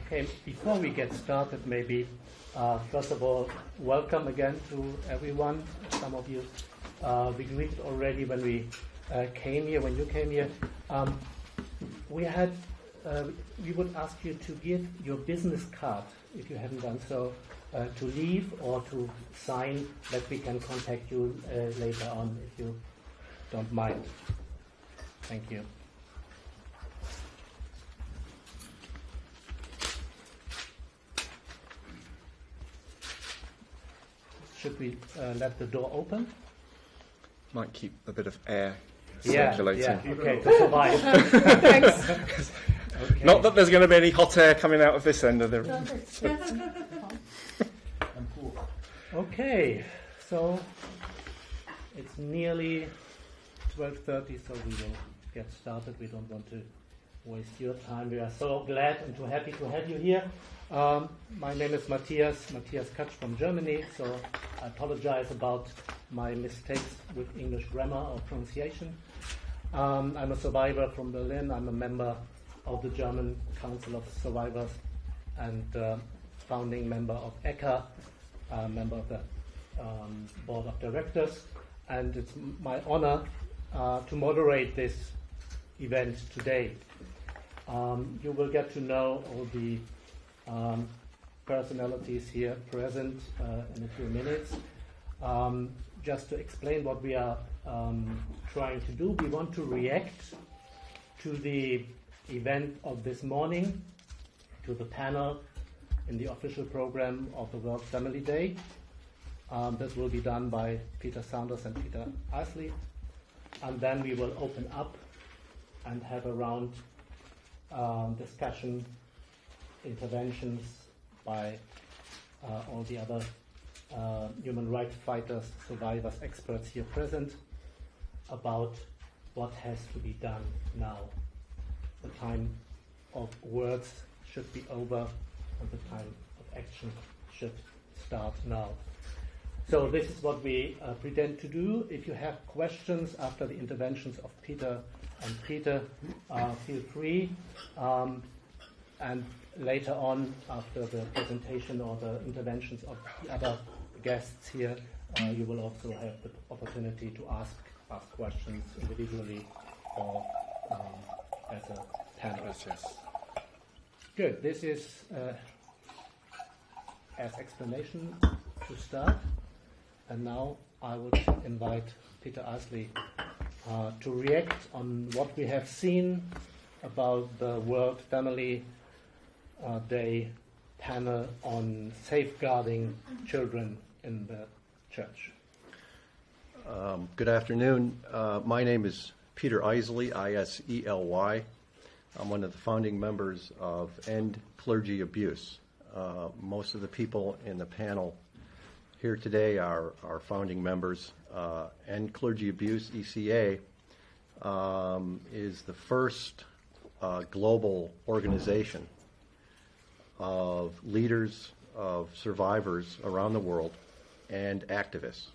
Okay, before we get started, maybe first of all, welcome again to everyone. Some of you we greeted already when we came here. When you came here, we would ask you to give your business card if you haven't done so to Lieve or to sign that we can contact you later on if you don't mind. Thank you. Should we let the door open? Might keep a bit of air Yeah, circulating. okay, to survive. Thanks. Okay. Not that there's going to be any hot air coming out of this end of the room. Okay, so it's nearly 12:30, so we will get started. We don't want to waste your time. We are so glad and too happy to have you here. My name is Matthias Katsch from Germany, so I apologize about my mistakes with English grammar or pronunciation. I'm a survivor from Berlin. I'm a member of the German Council of Survivors and founding member of ECKIGER, member of the board of directors, and it's my honor to moderate this event today. You will get to know all the personalities here present in a few minutes. Just to explain what we are trying to do, we want to react to the event of this morning, to the panel in the official program of the World Family Day. This will be done by Peter Saunders and Peter Eisley, and then we will open up and have a round discussion, interventions by all the other human rights fighters, survivors, experts here present about what has to be done now. The time of words should be over and the time of action should start now. So this is what we pretend to do. If you have questions after the interventions of Peter and Peter, feel free. And later on, after the presentation or the interventions of the other guests here, you will also have the opportunity to ask questions individually or as a panel. Yes. Good. This is as explanation to start. And now I would invite Peter Eisley to react on what we have seen about the World Family Day panel on safeguarding children in the church. Good afternoon. My name is Peter Eisley, I-S-E-L-Y. I'm one of the founding members of End Clergy Abuse. Most of the people in the panel here today are founding members. End Clergy Abuse, ECA, is the first global organization of leaders, of survivors around the world, and activists.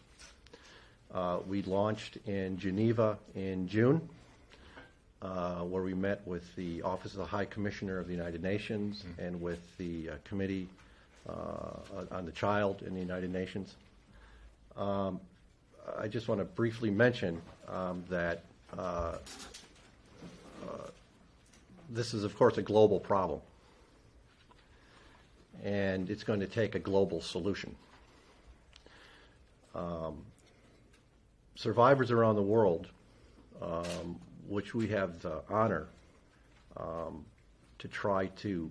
We launched in Geneva in June, where we met with the Office of the High Commissioner of the United Nations and with the Committee on the Child in the United Nations. I just want to briefly mention that this is, of course, a global problem, and it's going to take a global solution. Survivors around the world, which we have the honor to try to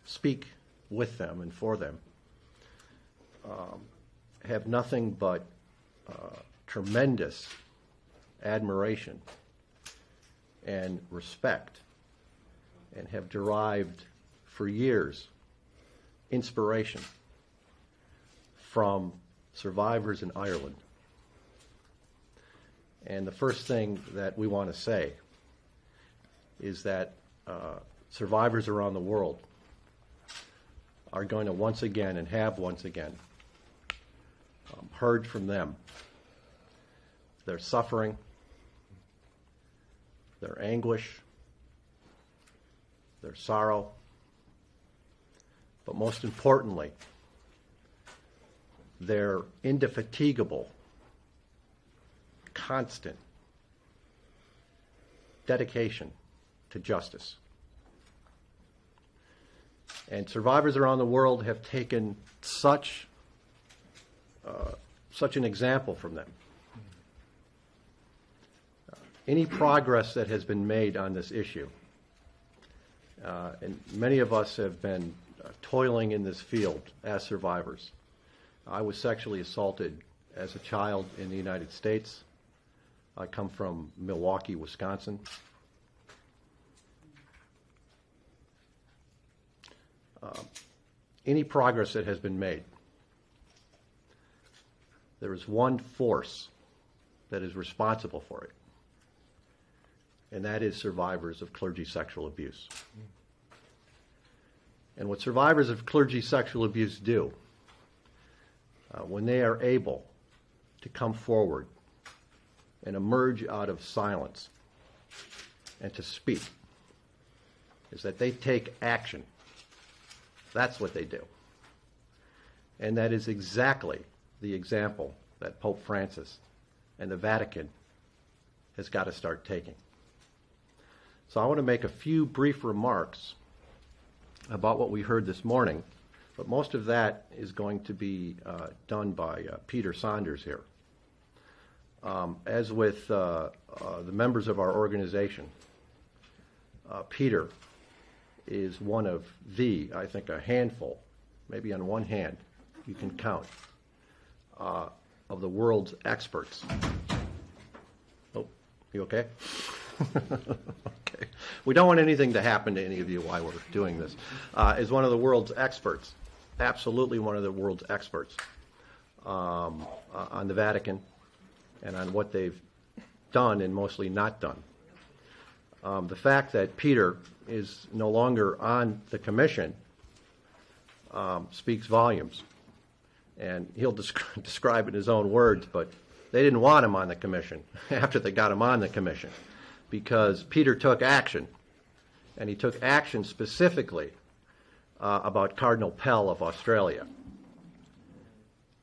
speak with them and for them, have nothing but tremendous admiration and respect, and have derived for years inspiration from survivors in Ireland. And the first thing that we want to say is that survivors around the world are going to once again, and have once again, heard from them their suffering, their anguish, their sorrow, but most importantly, their indefatigable, constant dedication to justice. And survivors around the world have taken such an example from them. Any progress that has been made on this issue, and many of us have been toiling in this field as survivors. I was sexually assaulted as a child in the United States. I come from Milwaukee, Wisconsin. Any progress that has been made, there is one force that is responsible for it, and that is survivors of clergy sexual abuse. And what survivors of clergy sexual abuse do, when they are able to come forward and emerge out of silence and to speak, is that they take action. That's what they do. And that is exactly the example that Pope Francis and the Vatican has got to start taking. So I want to make a few brief remarks about what we heard this morning, but most of that is going to be done by Peter Saunders here. As with the members of our organization, Peter is one of I think a handful, maybe on one hand you can count, of the world's experts. Oh, you okay? Okay. We don't want anything to happen to any of you while we're doing this. Is one of the world's experts, absolutely one of the world's experts on the Vatican and on what they've done and mostly not done. The fact that Peter is no longer on the commission speaks volumes. And he'll describe it in his own words, but they didn't want him on the commission after they got him on the commission, because Peter took action, and he took action specifically about Cardinal Pell of Australia.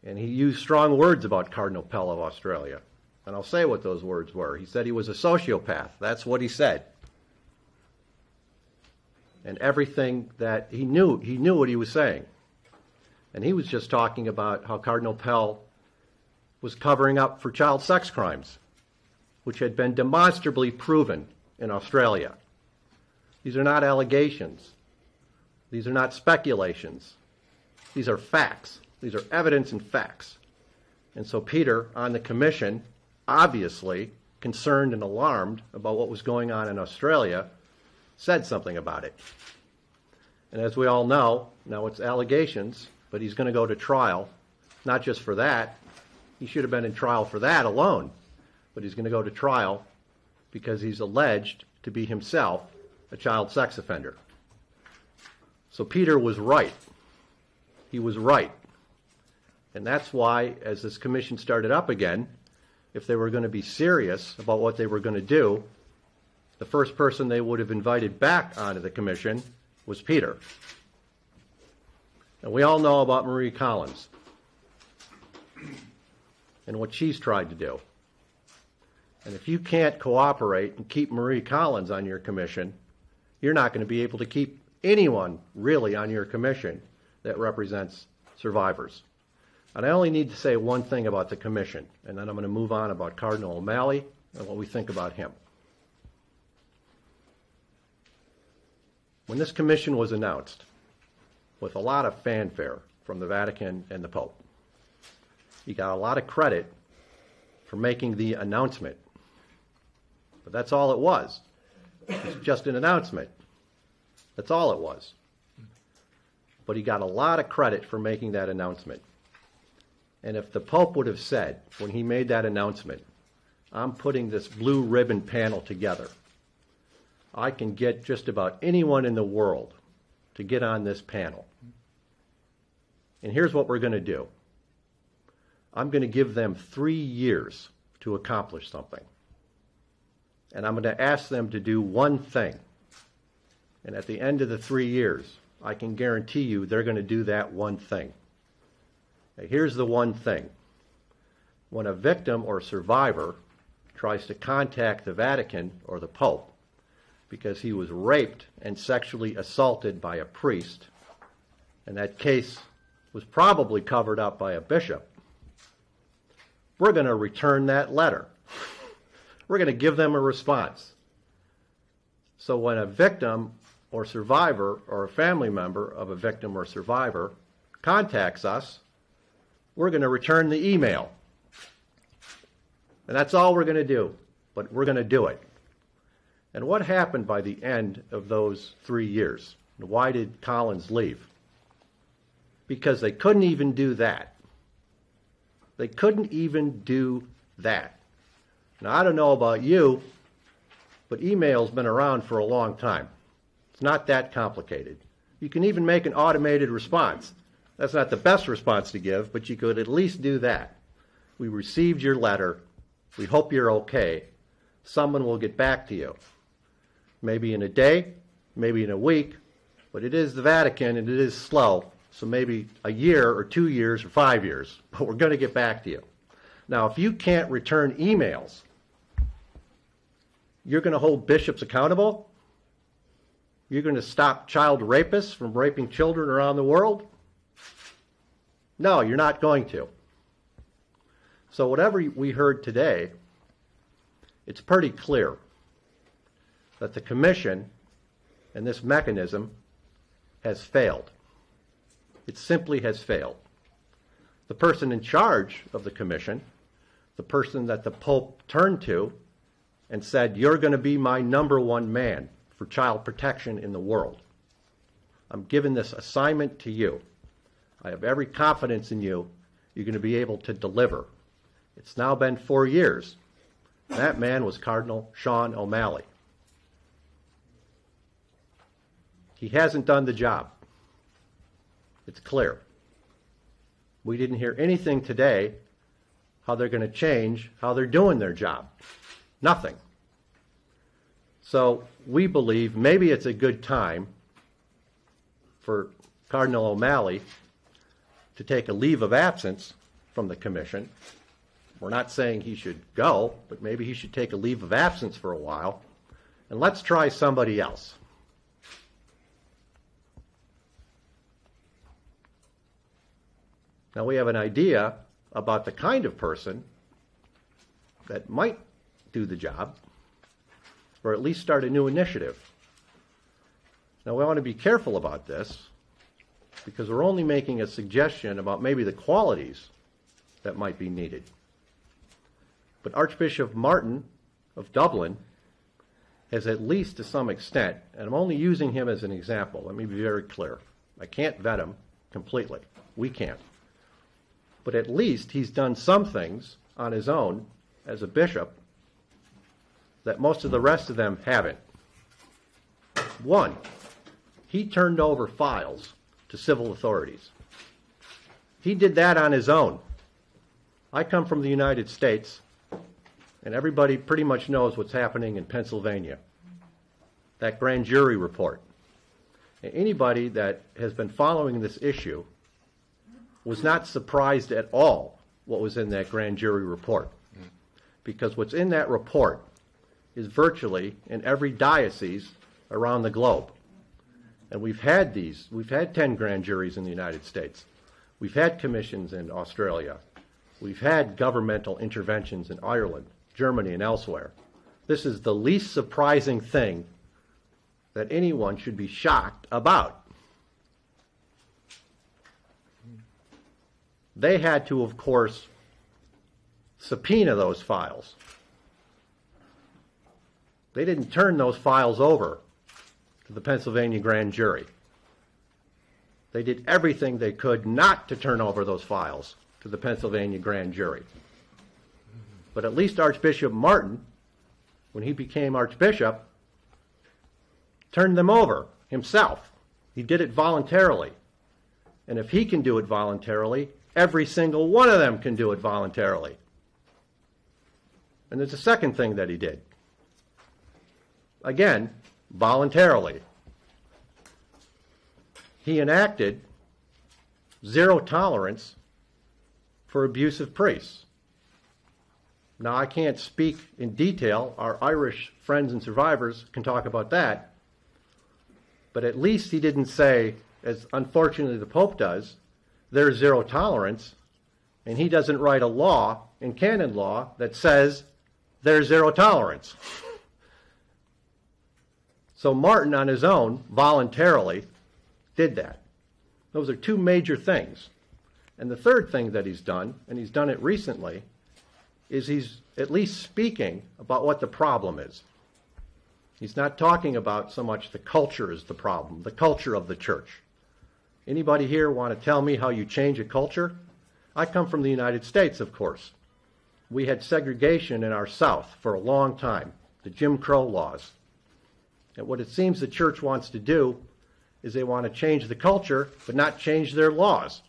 And he used strong words about Cardinal Pell of Australia. And I'll say what those words were. He said he was a sociopath. That's what he said. And everything that he knew what he was saying. And he was just talking about how Cardinal Pell was covering up for child sex crimes, which had been demonstrably proven in Australia. These are not allegations. These are not speculations. These are facts. These are evidence and facts. And so Peter, on the commission, obviously concerned and alarmed about what was going on in Australia, said something about it. And as we all know, now it's allegations, but he's going to go to trial, not just for that. He should have been in trial for that alone, but he's going to go to trial because he's alleged to be himself a child sex offender. So Peter was right. He was right. And that's why, as this commission started up again, if they were going to be serious about what they were going to do, the first person they would have invited back onto the commission was Peter. And we all know about Marie Collins and what she's tried to do. And if you can't cooperate and keep Marie Collins on your commission, you're not going to be able to keep anyone really on your commission that represents survivors. And I only need to say one thing about the commission, and then I'm going to move on about Cardinal O'Malley and what we think about him. When this commission was announced, with a lot of fanfare from the Vatican and the Pope, he got a lot of credit for making the announcement. But that's all it was. It's just an announcement. That's all it was. But he got a lot of credit for making that announcement. And if the Pope would have said, when he made that announcement, I'm putting this blue ribbon panel together, I can get just about anyone in the world to get on this panel. And here's what we're going to do. I'm going to give them 3 years to accomplish something. And I'm going to ask them to do one thing. And at the end of the 3 years, I can guarantee you they're going to do that one thing. Now, here's the one thing. When a victim or survivor tries to contact the Vatican or the Pope because he was raped and sexually assaulted by a priest, and that case was probably covered up by a bishop, we're going to return that letter. We're going to give them a response. So when a victim or survivor or a family member of a victim or survivor contacts us, we're going to return the email. And that's all we're going to do, but we're going to do it. And what happened by the end of those 3 years? Why did Collins leave? Because they couldn't even do that. They couldn't even do that. Now, I don't know about you, but email's been around for a long time. It's not that complicated. You can even make an automated response. That's not the best response to give, but you could at least do that. We received your letter. We hope you're okay. Someone will get back to you. Maybe in a day, maybe in a week, but it is the Vatican and it is slow, so maybe a year or 2 years or 5 years, but we're going to get back to you. Now, if you can't return emails, you're going to hold bishops accountable? You're going to stop child rapists from raping children around the world? No, you're not going to. So whatever we heard today, it's pretty clear that the Commission and this mechanism has failed. It simply has failed. The person in charge of the Commission, the person that the Pope turned to and said, "You're going to be my #1 man for child protection in the world. I'm giving this assignment to you. I have every confidence in you. You're going to be able to deliver." It's now been 4 years. That man was Cardinal Sean O'Malley. He hasn't done the job. It's clear. We didn't hear anything today how they're going to change how they're doing their job. Nothing. So we believe maybe it's a good time for Cardinal O'Malley to take a leave of absence from the Commission. We're not saying he should go, but maybe he should take a leave of absence for a while, and let's try somebody else. Now we have an idea about the kind of person that might do the job, or at least start a new initiative. Now we want to be careful about this, because we're only making a suggestion about maybe the qualities that might be needed. But Archbishop Martin of Dublin has, at least to some extent, and I'm only using him as an example, let me be very clear. I can't vet him completely. We can't. But at least he's done some things on his own as a bishop that most of the rest of them haven't. One, he turned over files to civil authorities. He did that on his own. I come from the United States, and everybody pretty much knows what's happening in Pennsylvania. That grand jury report. And anybody that has been following this issue was not surprised at all what was in that grand jury report. Because what's in that report is virtually in every diocese around the globe. And we've had 10 grand juries in the United States. We've had commissions in Australia. We've had governmental interventions in Ireland, Germany, and elsewhere. This is the least surprising thing that anyone should be shocked about. They had to, of course, subpoena those files. They didn't turn those files over to the Pennsylvania grand jury. They did everything they could not to turn over those files to the Pennsylvania grand jury. But at least Archbishop Martin, when he became Archbishop, turned them over himself. He did it voluntarily. And if he can do it voluntarily, every single one of them can do it voluntarily. And there's a second thing that he did. Again, voluntarily. he enacted zero tolerance for abusive priests. Now, I can't speak in detail. Our Irish friends and survivors can talk about that. But at least he didn't say, as unfortunately the Pope does, there's zero tolerance, and he doesn't write a law in canon law that says there's zero tolerance. So Martin, on his own, voluntarily did that. Those are two major things. And the third thing that he's done, and he's done it recently, is he's at least speaking about what the problem is. He's not talking about so much the culture is the problem, the culture of the church. Anybody here want to tell me how you change a culture? I come from the United States, of course. We had segregation in our South for a long time, the Jim Crow laws. And what it seems the church wants to do is they want to change the culture, but not change their laws.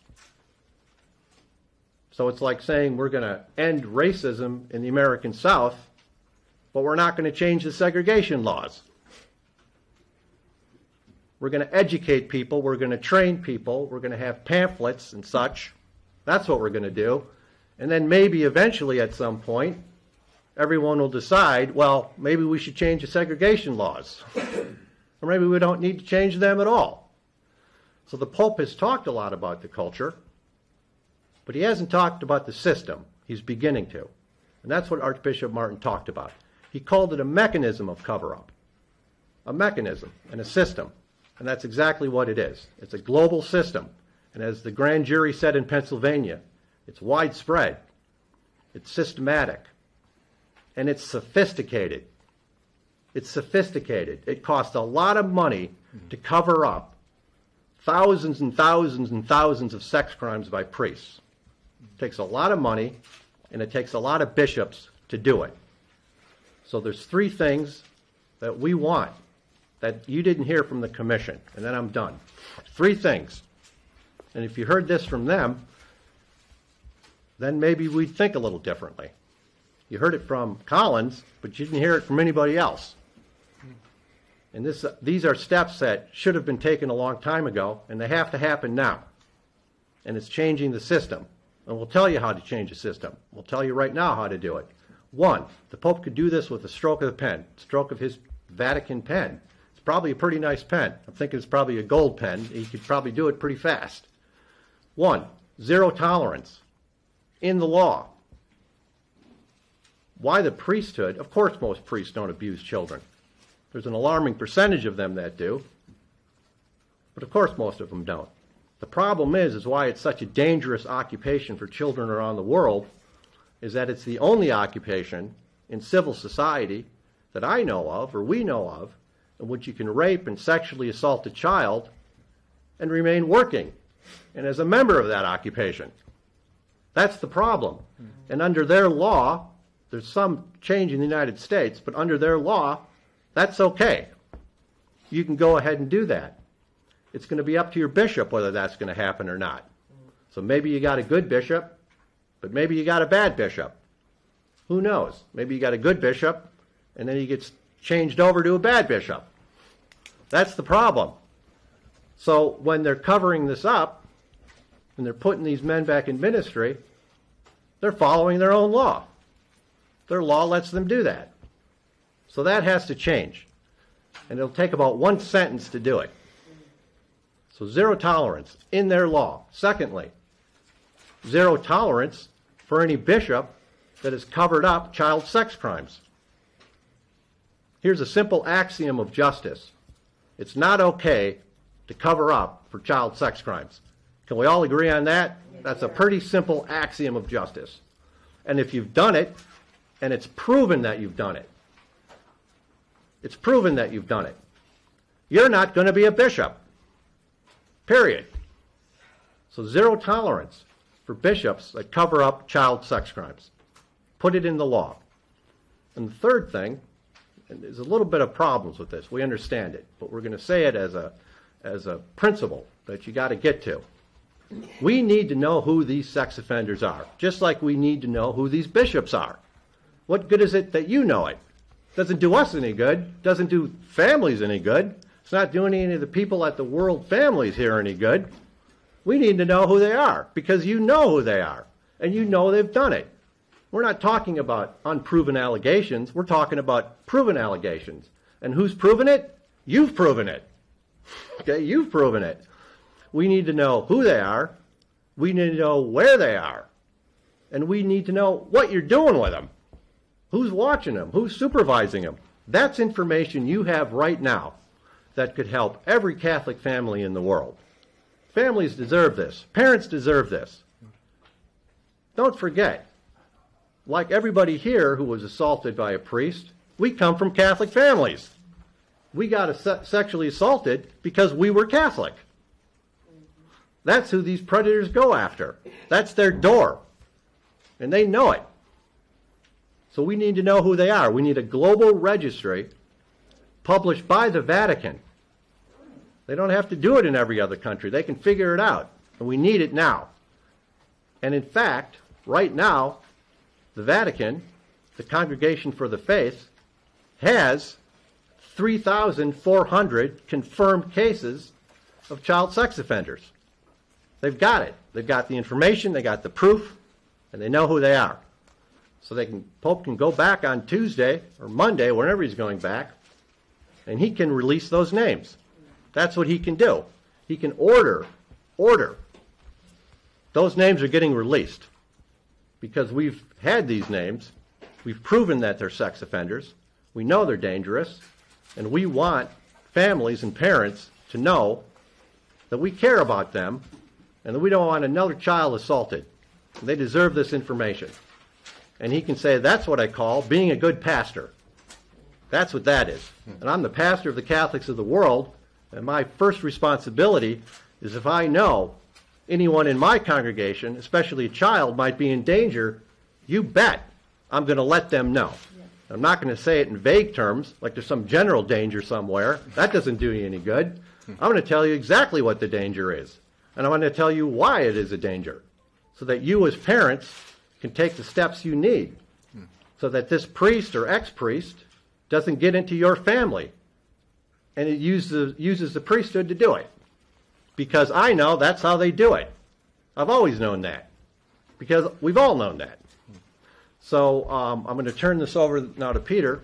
So it's like saying we're going to end racism in the American South, but we're not going to change the segregation laws. We're going to educate people, we're going to train people, we're going to have pamphlets and such. That's what we're going to do. And then maybe eventually at some point, everyone will decide, well, maybe we should change the segregation laws. Or maybe we don't need to change them at all. So the Pope has talked a lot about the culture, but he hasn't talked about the system. He's beginning to. And that's what Archbishop Martin talked about. He called it a mechanism of cover-up. A mechanism and a system. And that's exactly what it is. It's a global system. And as the grand jury said in Pennsylvania, it's widespread, it's systematic, and it's sophisticated. It's sophisticated. It costs a lot of money to cover up thousands and thousands and thousands of sex crimes by priests. It takes a lot of money, and it takes a lot of bishops to do it. So there's three things that we want that you didn't hear from the commission, and then I'm done. Three things. And if you heard this from them, then maybe we'd think a little differently. You heard it from Collins, but you didn't hear it from anybody else. And these are steps that should have been taken a long time ago, and they have to happen now. And it's changing the system. And we'll tell you how to change the system. We'll tell you right now how to do it. One, the Pope could do this with a stroke of the pen, stroke of his Vatican pen. It's probably a pretty nice pen. I'm thinking it's probably a gold pen. He could probably do it pretty fast. One, zero tolerance in the law. Why the priesthood? Of course most priests don't abuse children. There's an alarming percentage of them that do, but of course most of them don't. The problem is why it's such a dangerous occupation for children around the world is that it's the only occupation in civil society that I know of, or we know of, in which you can rape and sexually assault a child and remain working, and as a member of that occupation. That's the problem. And under their law, there's some change in the United States, but under their law, that's okay. You can go ahead and do that. It's going to be up to your bishop whether that's going to happen or not. So maybe you got a good bishop, but maybe you got a bad bishop. Who knows? Maybe you got a good bishop, and then he gets changed over to a bad bishop. That's the problem. So when they're covering this up, and they're putting these men back in ministry, they're following their own law. Their law lets them do that. So that has to change. And it'll take about one sentence to do it. So zero tolerance in their law. Secondly, zero tolerance for any bishop that has covered up child sex crimes. Here's a simple axiom of justice. It's not okay to cover up for child sex crimes. Can we all agree on that? That's a pretty simple axiom of justice. And if you've done it, and it's proven that you've done it, it's proven that you've done it, you're not going to be a bishop. Period. So zero tolerance for bishops that cover up child sex crimes. Put it in the law. And the third thing, and there's a little bit of problems with this, we understand it, but we're going to say it as a principle that you got to get to. We need to know who these sex offenders are, just like we need to know who these bishops are. What good is it that you know it? Doesn't do us any good, doesn't do families any good. It's not doing any of the people at the World Families here any good. We need to know who they are, because you know who they are, and you know they've done it. We're not talking about unproven allegations. We're talking about proven allegations. And who's proven it? You've proven it. Okay, you've proven it. We need to know who they are. We need to know where they are. And we need to know what you're doing with them. Who's watching them? Who's supervising them? That's information you have right now that could help every Catholic family in the world. Families deserve this. Parents deserve this. Don't forget, like everybody here who was assaulted by a priest, we come from Catholic families. We got sexually assaulted because we were Catholic. That's who these predators go after. That's their door. And they know it. So we need to know who they are. We need a global registry published by the Vatican. They don't have to do it in every other country. They can figure it out. And we need it now. And in fact, right now, the Vatican, the Congregation for the Faith, has 3,400 confirmed cases of child sex offenders. They've got it. They've got the information, they got the proof, and they know who they are. So Pope can go back on Tuesday or Monday, whenever he's going back, and he can release those names. That's what he can do. He can order. Those names are getting released because we've had these names. We've proven that they're sex offenders. We know they're dangerous, and we want families and parents to know that we care about them and that we don't want another child assaulted. They deserve this information. And he can say, that's what I call being a good pastor. That's what that is. And I'm the pastor of the Catholics of the world, and my first responsibility is if I know anyone in my congregation, especially a child, might be in danger, you bet I'm going to let them know. Yeah. I'm not going to say it in vague terms, like there's some general danger somewhere. That doesn't do you any good. I'm going to tell you exactly what the danger is. And I'm going to tell you why it is a danger, so that you as parents can take the steps you need, so that this priest or ex-priest doesn't get into your family. And it uses the priesthood to do it. Because I know that's how they do it. I've always known that. Because we've all known that. So I'm going to turn this over now to Peter.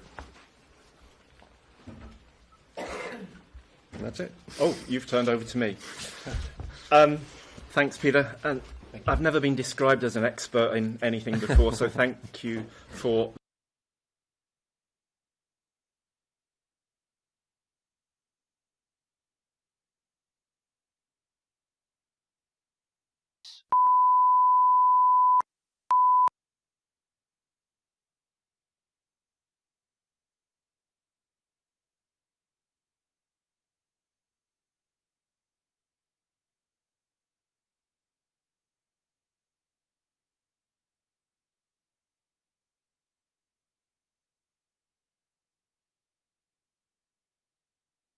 And that's it. Oh, you've turned over to me. Thanks, Peter. And I've never been described as an expert in anything before, so thank you for